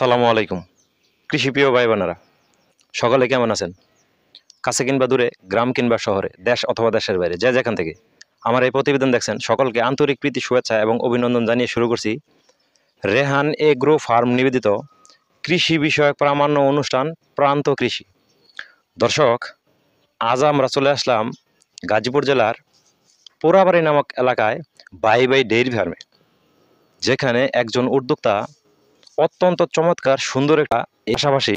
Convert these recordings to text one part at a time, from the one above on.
সালামু আলাইকুম কৃষি প্রিয় ভাই বোনেরা, সকলে কেমন আছেন? কাছে কিংবা দূরে, গ্রাম কিংবা শহরে, দেশ অথবা দেশের বাইরে, যে যেখান থেকে আমার এই প্রতিবেদন দেখছেন, সকলকে আন্তরিক প্রীতি, শুভেচ্ছা এবং অভিনন্দন জানিয়ে শুরু করছি রেহান এগ্রো ফার্ম নিবেদিত কৃষি বিষয়ক প্রামাণ্য অনুষ্ঠান প্রান্ত কৃষি। দর্শক, আজ আমরা চলে আসলাম গাজীপুর জেলার পোড়াবাড়ি নামক এলাকায় বাই বাই ডেইরি ফার্মে, যেখানে একজন উদ্যোক্তা অত্যন্ত চমৎকার সুন্দর একটা পাশাপাশি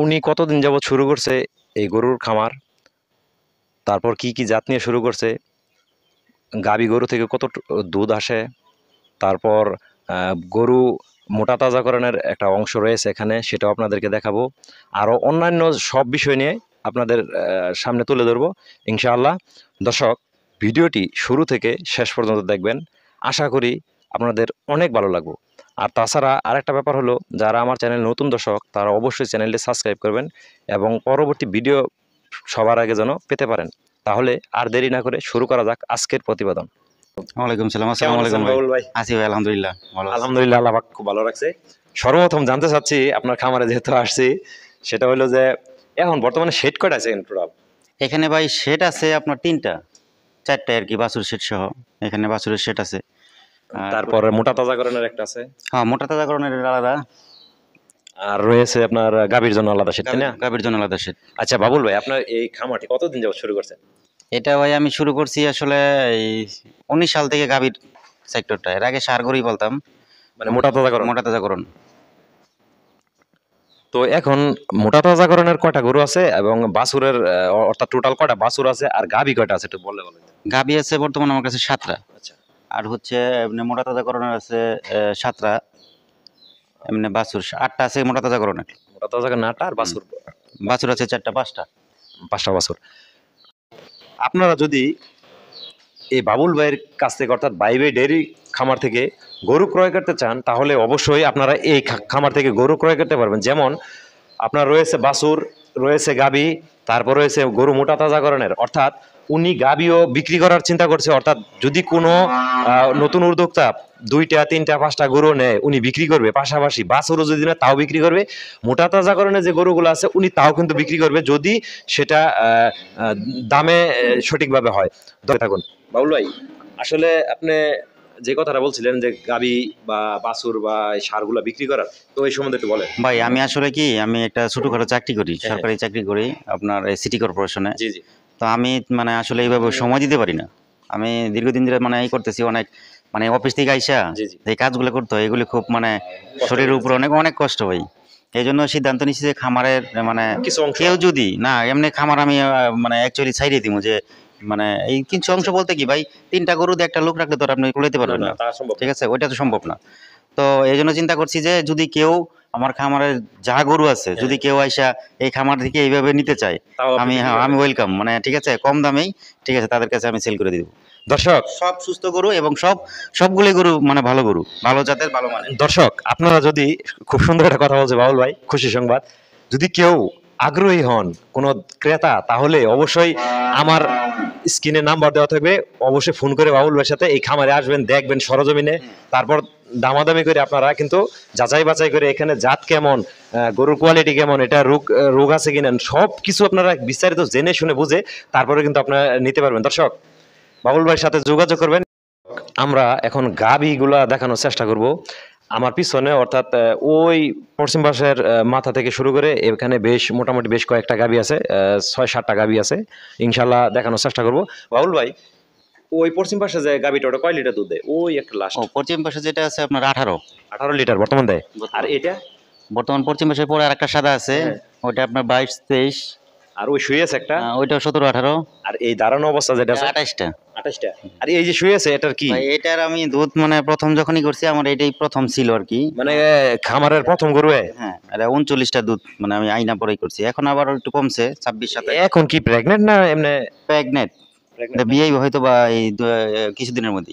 উনি কতদিন যাবৎ শুরু করছে এই গরুর খামার, তারপর কি কি জাত নিয়ে শুরু করছে, গাভী গরু থেকে কত দুধ আসে, তারপর গরু মোটা তাজাকরণের একটা অংশ রয়েছে এখানে, সেটাও আপনাদেরকে দেখাবো। আরও অন্যান্য সব বিষয় নিয়ে আপনাদের সামনে তুলে ধরবো ইনশাআল্লাহ। দর্শক, ভিডিওটি শুরু থেকে শেষ পর্যন্ত দেখবেন, আশা করি আপনাদের অনেক ভালো লাগবে। আর তাছাড়া আরেকটা ব্যাপার হলো, যারা আমার চ্যানেল নতুন দর্শক, তারা অবশ্যই চ্যানেলটি সাবস্ক্রাইব করবেন এবং পরবর্তী ভিডিও সবার আগে যেন পেতে পারেন। তাহলে আর দেরি না করে শুরু করা যাক আজকের প্রতিবেদন। ওয়ালাইকুম সালাম। আসসালামু আলাইকুম ভাই। আছি ভাই, আলহামদুলিল্লাহ ভালো। আলহামদুলিল্লাহ, আল্লাহ পাক খুব ভালো রাখছে। সর্বপ্রথম জানতে চাচ্ছি, আপনার খামারে যেহেতু আসছি, সেটা হলো যে এখন বর্তমানে শেড কয়টা আছে টোটাল? এখানে ভাই শেড আছে আপনার চারটা আর কি, বাছুর শেড সহ। এখানে বাছুরের শেড আছে, তারপরে মোটা তাজাকরণের একটা আছে। হ্যাঁ, মোটা তাজাকরণের আলাদা, আর রয়েছে আপনার গাভীর জন্য আলাদা শেড, তাই না? গাভীর জন্য আলাদা শেড। আচ্ছা বাবুল ভাই, আপনার এই খামারটি কতদিন যাবত শুরু করছেন? এটা ভাই আমি শুরু করছি আসলে এই 19 সাল থেকে গাভীর সেক্টরটা। এর আগে সার গরুই বলতাম, মানে মোটা তাজাকরণ। মোটা তাজাকরণ। তো এখন মোটা তাজাকরণের কয়টা গরু আছে এবং বাছুরের অর্থাৎ টোটাল কয়টা বাছুর আছে, আর গাভী কয়টা আছে একটু বললে বলেন। গাভী আছে বর্তমানে আমার কাছে 7টা। আচ্ছা। আর হচ্ছে এমনি মোটা তাজাকরণের আছে 7টা, এমনি বাছুর 8টা আছে মোটা তাজাকরণের। মোটা তাজাকরণ 8টা, আর বাছুর আছে 4টা, 5টা বাছুর। আপনারা যদি এই বাবুল ভাইয়ের কাছ থেকে অর্থাৎ বাই বাই ডেইরি খামার থেকে গরু ক্রয় করতে চান, তাহলে অবশ্যই আপনারা এই খামার থেকে গরু ক্রয় করতে পারবেন। যেমন আপনার রয়েছে বাছুর, রয়েছে গাভী, তারপর রয়েছে গরু মোটা তাজাকরণের, অর্থাৎ উনি গাভীও বিক্রি করার চিন্তা করছে। অর্থাৎ যদি কোনো নতুন উদ্যোক্তা 2টা 3টা 5টা গরু নেয়, উনি বিক্রি করবে, পাশাপাশি বাছুরও যদি না তাও বিক্রি করবে। মোটা তাজাকরণের যে গরুগুলো আছে উনি তাও কিন্তু বিক্রি করবে, যদি সেটা দামে সঠিকভাবে হয়। ধরে থাকুন বাবুল ভাই, আসলে আপনি যে কথাটা বলছিলেন যে গাভী বা বাছুর বা এই সারগুলা বিক্রি করার, তো এই সম্বন্ধে একটু বলেন ভাই। আমি আসলে কি, আমি একটা ছোটখাটো চাকরি করি, সরকারি চাকরি করি আপনার সিটি কর্পোরেশনে। জি জি। তো আমি মানে আসলে এইভাবে সময় দিতে পারি না। আমি দীর্ঘদিন ধরে মানে এই করতেছি, অনেক মানে অফিস থেকে আইসা এই কাজগুলো করতে হয়, এগুলি খুব মানে শরীরের উপর অনেক অনেক কষ্ট হয়। এই জন্য সিদ্ধান্ত নিচ্ছি যে খামারের মানে কেউ যদি না এমনি খামার আমি মানে অ্যাকচুয়ালি ছাইড়ে দিব, যে মানে এই কিছু অংশ বলতে কি ভাই, 3টা গরু দিয়ে একটা লোক রাখলে তো আপনি কুলাইতে পারবেন না, ঠিক আছে? ওইটা তো সম্ভব না। তো এই জন্য চিন্তা করছি যে যদি কেউ আমার খামারের যা গরু আছে, যদি কেউ আইসা এই খামার থেকে এইভাবে নিতে চায়, আমি ওয়েলকাম, মানে ঠিক আছে, কম দামেই, ঠিক আছে, তাদের কাছে আমি সেল করে দিব। দর্শক, সব সুস্থ গরু এবং সবগুলি গরু মানে ভালো গরু, ভালো জাতের, ভালো মানের। দর্শক, আপনারা যদি, খুব সুন্দর একটা কথা বলছে বাবুল ভাই, খুশি সংবাদ, যদি কেউ আগ্রহী হন কোনো ক্রেতা, তাহলে অবশ্যই আমার স্ক্রিনে নাম্বার দেওয়া থাকবে, অবশ্যই ফোন করে বাবুল ভাইয়ের সাথে এই খামারে আসবেন, দেখবেন সরজমিনে, তারপর দামাদামি করে আপনারা কিন্তু যাচাই বাছাই করে এখানে জাত কেমন, গরুর কোয়ালিটি কেমন, এটা রোগ আছে কিনা, সব কিছু আপনারা বিস্তারিত জেনে শুনে বুঝে তারপরে কিন্তু আপনারা নিতে পারবেন। দর্শক, বাবুল ভাইয়ের সাথে যোগাযোগ করবেন। আমরা এখন গাভীগুলা দেখানোর চেষ্টা করব। আমার পিছনে অর্থাৎ ওই পশ্চিম পাশের মাথা থেকে শুরু করে এখানে মোটামুটি বেশ কয়েকটা গাভী আছে, 6-7টা গাভী আছে, ইনশাল্লাহ দেখানোর চেষ্টা করব। বাবুল ভাই, ওই পশ্চিম পাশে যে গাভীটা, ওটা কয় লিটার দুধ দেয়? ওই একটা লাস্ট পশ্চিম পাশে যেটা আছে আপনার 18 লিটার বর্তমান দেয়। আর এটা বর্তমান পশ্চিম পাশে পরে আর একটা সাদা আছে, ওইটা আপনার 22-23। আর ওই শুয়ে আছে একটা, ওইটা 17-18। আর এই দাঁড়ানো অবস্থা যেটা আছে 28টা। আর এই যে শুয়ে আছে, এটার কি? এটার আমি দুধ মানে প্রথম যখনই করছি আমার এটাই প্রথম ছিল আর কি, মানে খামারের প্রথম গরু। হ্যাঁ, এটা 39টা দুধ, মানে আমি আইনা পরেই করছি। এখন আবার একটু কমছে, 26-27। এখন কি প্রেগনেন্ট না এমনি? প্রেগনেন্ট, বিয়ে হয়তো বা এই কিছুদিনের মধ্যে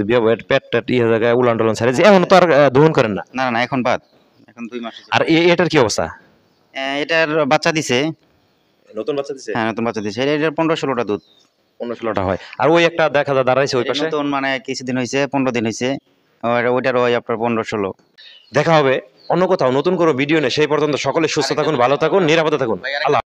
বিয়ে হবে। পেট জায়গায় উলান টলান ছাড়ে, এখন তো আর দহন করেন না? না না, এখন বাদ, এখন 2 মাস। আর এটার কি অবস্থা? এটার বাচ্চা দিছে, নতুন বাচ্চা দিছে। হ্যাঁ, নতুন বাচ্চা দিছে। এটার 15-16টা দুধ, 15-16টা হয়। আর ওই একটা দেখা যায় দাঁড়াইছে ওই পাশে, নতুন মানে কিছুদিন হয়েছে, 15 দিন হয়েছে। ওইটার ওই আপনার 15-16। দেখা হবে অন্য কোথাও নতুন কোনো ভিডিও নিয়ে। সেই পর্যন্ত সকলে সুস্থ থাকুন, ভালো থাকুন, নিরাপদে থাকুন। আল্লাহ।